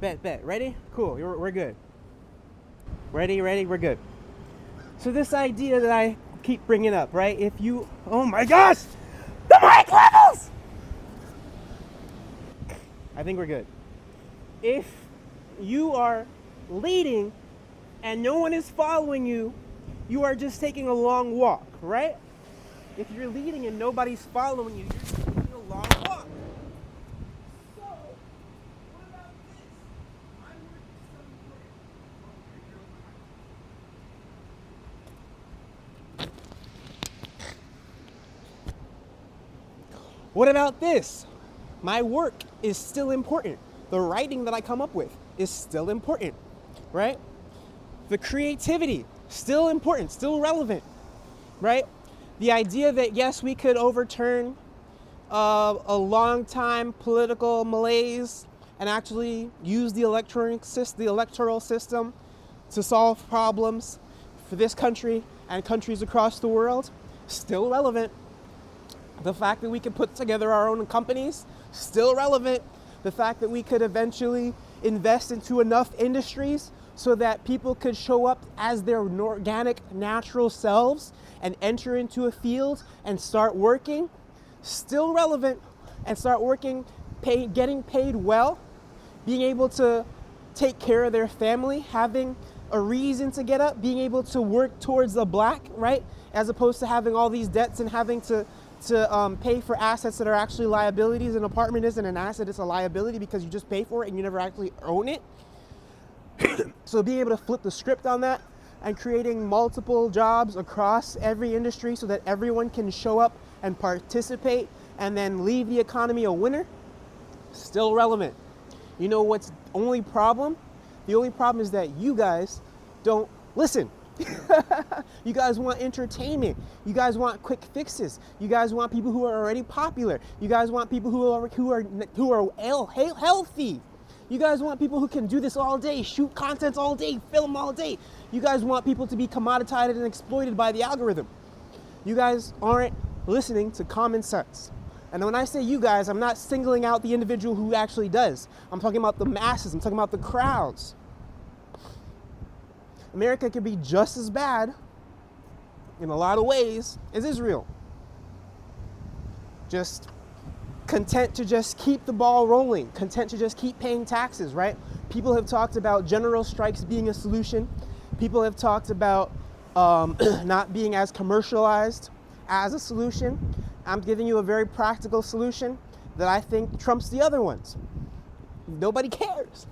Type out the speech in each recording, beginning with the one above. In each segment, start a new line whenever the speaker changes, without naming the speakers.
Bet. Ready? Cool. We're good. Ready, we're good. So this idea that I keep bringing up, right? If you, oh my gosh, the mic levels! I think we're good. If you are leading and no one is following you, you are just taking a long walk, right? If you're leading and nobody's following you, you're just taking a long walk. So, what about this? I'm What about this? My work is still important. The writing that I come up with is still important, right? The creativity, still important, still relevant, right? The idea that yes, we could overturn a long time political malaise and actually use the electoral system to solve problems for this country and countries across the world, still relevant. The fact that we could put together our own companies, still relevant. The fact that we could eventually invest into enough industries so that people could show up as their organic, natural selves and enter into a field and start working, still relevant, and start working, getting paid well, being able to take care of their family, having a reason to get up, being able to work towards the black, right? As opposed to having all these debts and having to pay for assets that are actually liabilities. An apartment isn't an asset, it's a liability because you just pay for it and you never actually own it. So being able to flip the script on that and creating multiple jobs across every industry so that everyone can show up and participate and then leave the economy a winner, still relevant. You know what's the only problem? The only problem is that you guys don't listen. You guys want entertainment. You guys want quick fixes. You guys want people who are already popular. You guys want people who are healthy. You guys want people who can do this all day, shoot content all day, film all day. You guys want people to be commoditized and exploited by the algorithm. You guys aren't listening to common sense. And when I say you guys, I'm not singling out the individual who actually does. I'm talking about the masses. I'm talking about the crowds. America can be just as bad in a lot of ways as Israel. Just content to just keep the ball rolling, content to just keep paying taxes, right? People have talked about general strikes being a solution. People have talked about not being as commercialized as a solution. I'm giving you a very practical solution that I think trumps the other ones. Nobody cares.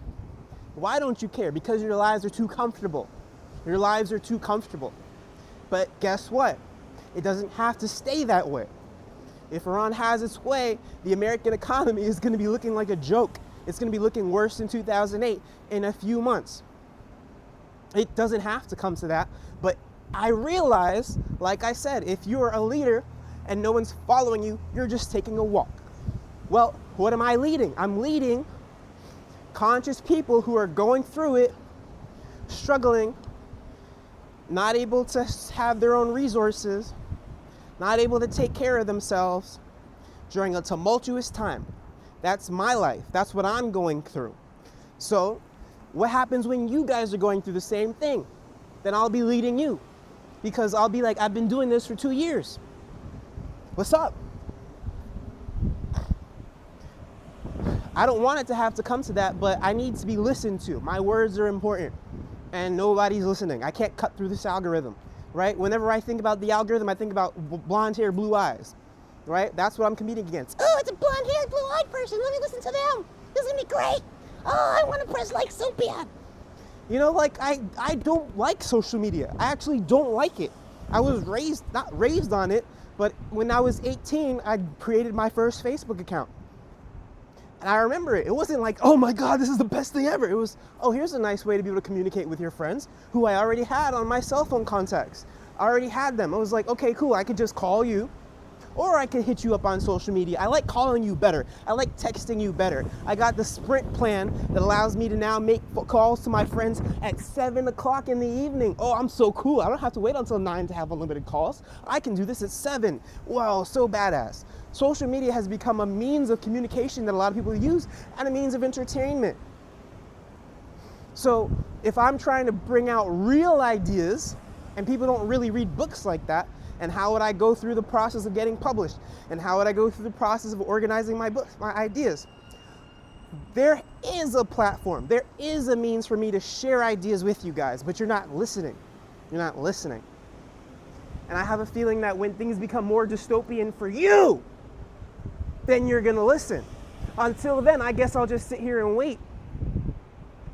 Why don't you care? Because your lives are too comfortable. Your lives are too comfortable. But guess what? It doesn't have to stay that way. If Iran has its way, the American economy is going to be looking like a joke. It's going to be looking worse than 2008 in a few months. It doesn't have to come to that. But I realize, like I said, if you're a leader and no one's following you, you're just taking a walk. Well, what am I leading? I'm leading conscious people who are going through it, struggling, not able to have their own resources, not able to take care of themselves during a tumultuous time. That's my life. That's what I'm going through. So what happens when you guys are going through the same thing? Then I'll be leading you because I'll be like, I've been doing this for 2 years. What's up? I don't want it to have to come to that, but I need to be listened to. My words are important and nobody's listening. I can't cut through this algorithm. Right? Whenever I think about the algorithm, I think about blonde hair, blue eyes, right? That's what I'm competing against. Oh, it's a blonde hair, blue eyed person. Let me listen to them. This is gonna be great. Oh, I want to press like so bad. You know, like I don't like social media. I actually don't like it. I was not raised on it, but when I was 18, I created my first Facebook account. And I remember it. It wasn't like, oh my God, this is the best thing ever. It was, oh, here's a nice way to be able to communicate with your friends who I already had on my cell phone contacts. I already had them. I was like, okay, cool. I could just call you or I could hit you up on social media. I like calling you better. I like texting you better. I got the Sprint plan that allows me to now make calls to my friends at 7 o'clock in the evening. Oh, I'm so cool. I don't have to wait until 9 to have unlimited calls. I can do this at 7. Wow, so badass. Social media has become a means of communication that a lot of people use and a means of entertainment. So if I'm trying to bring out real ideas, and people don't really read books like that, and how would I go through the process of getting published? And how would I go through the process of organizing my books, my ideas? There is a platform, there is a means for me to share ideas with you guys, but you're not listening. You're not listening. And I have a feeling that when things become more dystopian for you, then you're gonna listen. Until then, I guess I'll just sit here and wait.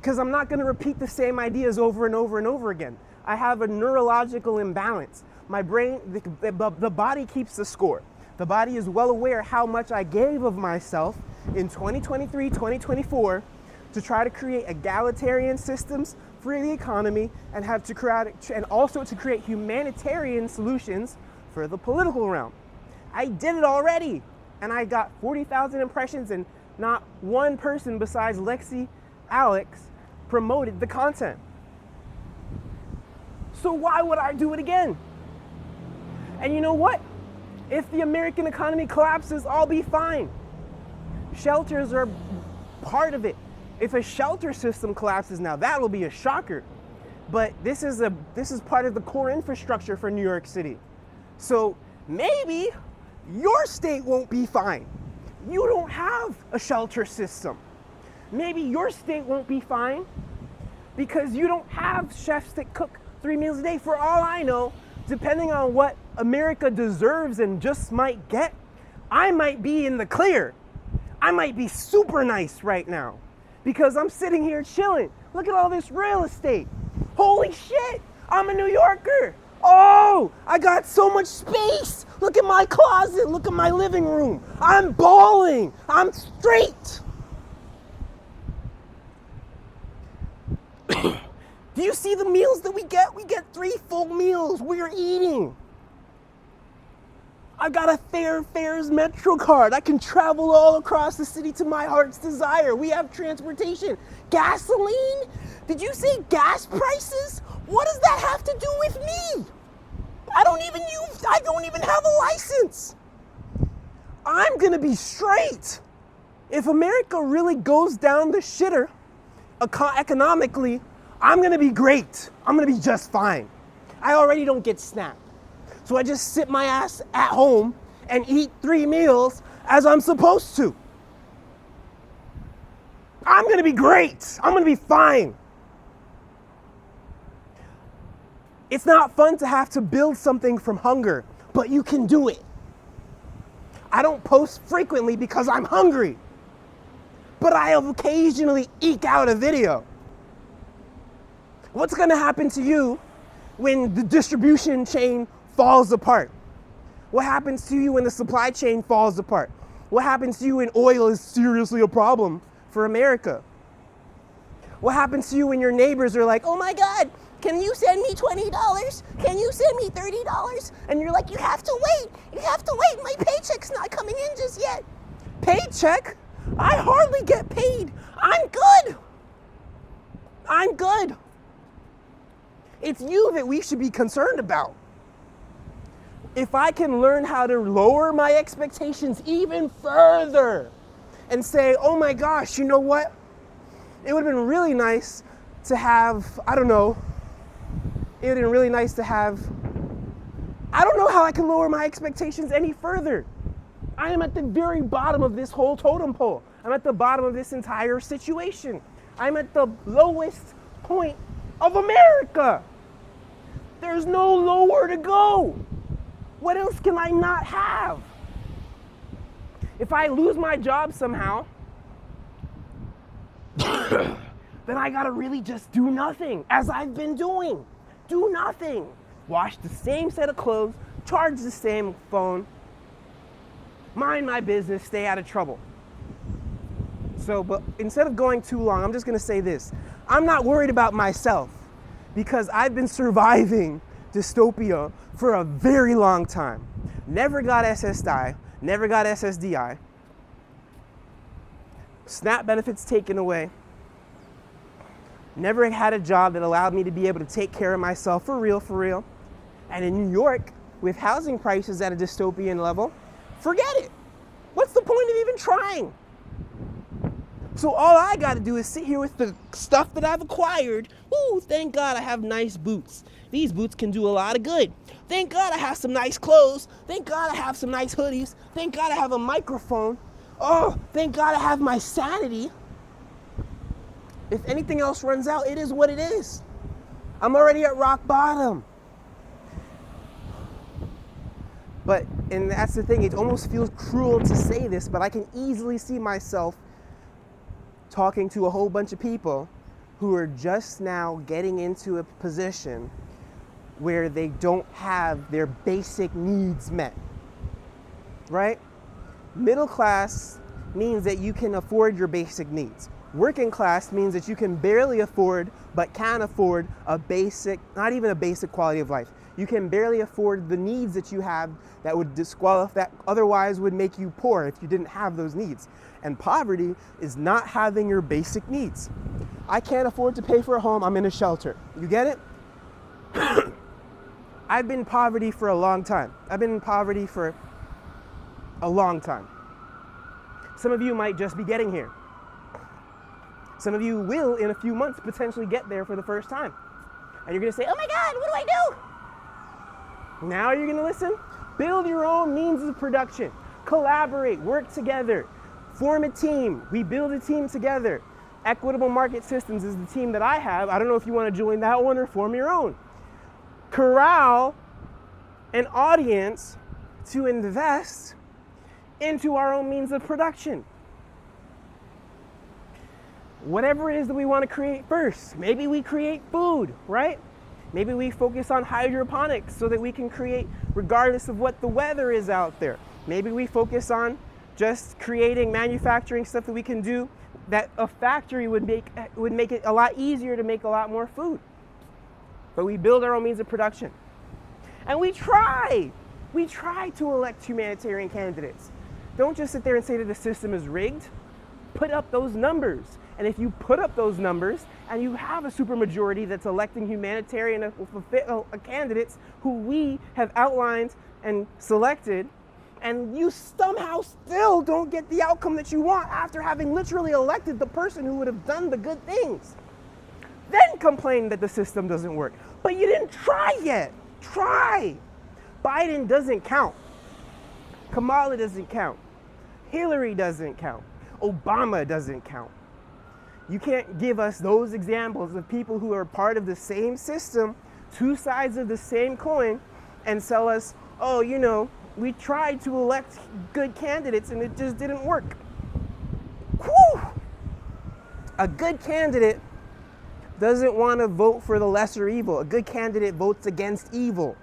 Because I'm not gonna repeat the same ideas over and over and over again. I have a neurological imbalance. My brain, the body keeps the score. The body is well aware how much I gave of myself in 2023, 2024 to try to create egalitarian systems for the economy and also to create humanitarian solutions for the political realm. I did it already, and I got 40,000 impressions, and not one person besides Alex promoted the content. So why would I do it again? And you know what? If the American economy collapses, I'll be fine. Shelters are part of it. If a shelter system collapses now, that will be a shocker. But this is part of the core infrastructure for New York City. So maybe your state won't be fine. You don't have a shelter system. Maybe your state won't be fine because you don't have chefs that cook 3 meals a day. For all I know, depending on what America deserves and just might get, I might be in the clear. I might be super nice right now because I'm sitting here chilling. Look at all this real estate. Holy shit, I'm a New Yorker. Oh, I got so much space. Look at my closet. Look at my living room. I'm balling. I'm straight. Do you see the meals that we get? We get 3 full meals. We're eating. I've got a Fares Metro card. I can travel all across the city to my heart's desire. We have transportation. Gasoline? Did you say gas prices? What does that have to do with me? I don't even have a license. I'm gonna be straight. If America really goes down the shitter economically, I'm gonna be great. I'm gonna be just fine. I already don't get SNAP. So I just sit my ass at home and eat 3 meals as I'm supposed to. I'm gonna be great. I'm gonna be fine. It's not fun to have to build something from hunger, but you can do it. I don't post frequently because I'm hungry, but I occasionally eke out a video. What's gonna happen to you when the distribution chain falls apart? What happens to you when the supply chain falls apart? What happens to you when oil is seriously a problem for America? What happens to you when your neighbors are like, oh my God, can you send me $20? Can you send me $30? And you're like, you have to wait, my paycheck's not coming in just yet. Paycheck? I hardly get paid. I'm good. It's you that we should be concerned about. If I can learn how to lower my expectations even further and say, oh my gosh, you know what? It would have been really nice to have, I don't know how I can lower my expectations any further. I am at the very bottom of this whole totem pole. I'm at the bottom of this entire situation. I'm at the lowest point of America. There's no lower to go. What else can I not have? If I lose my job somehow, then I gotta really just do nothing, as I've been doing. Do nothing. Wash the same set of clothes, charge the same phone, mind my business, stay out of trouble. So, but instead of going too long, I'm just gonna say this. I'm not worried about myself because I've been surviving dystopia for a very long time. Never got SSI, never got SSDI. SNAP benefits taken away. Never had a job that allowed me to be able to take care of myself for real. And in New York, with housing prices at a dystopian level, forget it. What's the point of even trying? So all I got to do is sit here with the stuff that I've acquired. Ooh, thank God I have nice boots. These boots can do a lot of good. Thank God I have some nice clothes. Thank God I have some nice hoodies. Thank God I have a microphone. Oh, thank God I have my sanity. If anything else runs out, it is what it is. I'm already at rock bottom. And that's the thing, it almost feels cruel to say this, but I can easily see myself talking to a whole bunch of people who are just now getting into a position where they don't have their basic needs met, right? Middle class means that you can afford your basic needs. Working class means that you can barely afford, but can afford a basic, not even a basic quality of life. You can barely afford the needs that you have that would disqualify, that otherwise would make you poor if you didn't have those needs. And poverty is not having your basic needs. I can't afford to pay for a home, I'm in a shelter. You get it? I've been in poverty for a long time. I've been in poverty for a long time. Some of you might just be getting here. Some of you will, in a few months, potentially get there for the first time. And you're gonna say, oh my God, what do I do? Now you're gonna listen? Build your own means of production. Collaborate, work together, form a team. We build a team together. Equitable Market Systems is the team that I have. I don't know if you wanna join that one or form your own. Corral an audience to invest into our own means of production. Whatever it is that we want to create first. Maybe we create food, right? Maybe we focus on hydroponics so that we can create regardless of what the weather is out there. Maybe we focus on just creating manufacturing stuff that we can do that a factory would make it a lot easier to make a lot more food. But we build our own means of production. And we try to elect humanitarian candidates. Don't just sit there and say that the system is rigged. Put up those numbers. And if you put up those numbers and you have a supermajority that's electing humanitarian candidates who we have outlined and selected, and you somehow still don't get the outcome that you want after having literally elected the person who would have done the good things, then complain that the system doesn't work. But you didn't try yet. Try. Biden doesn't count. Kamala doesn't count. Hillary doesn't count. Obama doesn't count. You can't give us those examples of people who are part of the same system, two sides of the same coin, and sell us, oh, you know, we tried to elect good candidates and it just didn't work. Whew! A good candidate doesn't want to vote for the lesser evil. A good candidate votes against evil.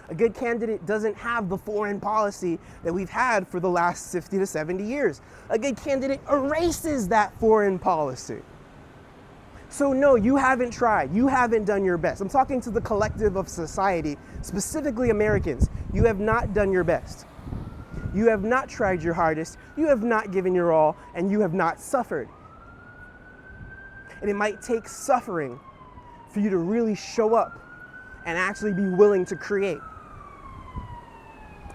A good candidate doesn't have the foreign policy that we've had for the last 50 to 70 years. A good candidate erases that foreign policy. So no, you haven't tried. You haven't done your best. I'm talking to the collective of society, specifically Americans. You have not done your best. You have not tried your hardest. You have not given your all, and you have not suffered. And it might take suffering for you to really show up and actually be willing to create.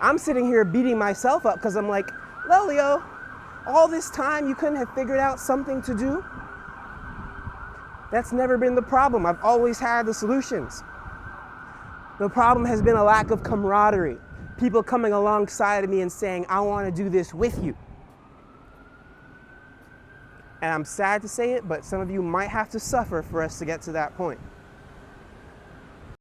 I'm sitting here beating myself up because I'm like, Lelio, all this time you couldn't have figured out something to do? That's never been the problem. I've always had the solutions. The problem has been a lack of camaraderie. People coming alongside of me and saying, I want to do this with you. And I'm sad to say it, but some of you might have to suffer for us to get to that point.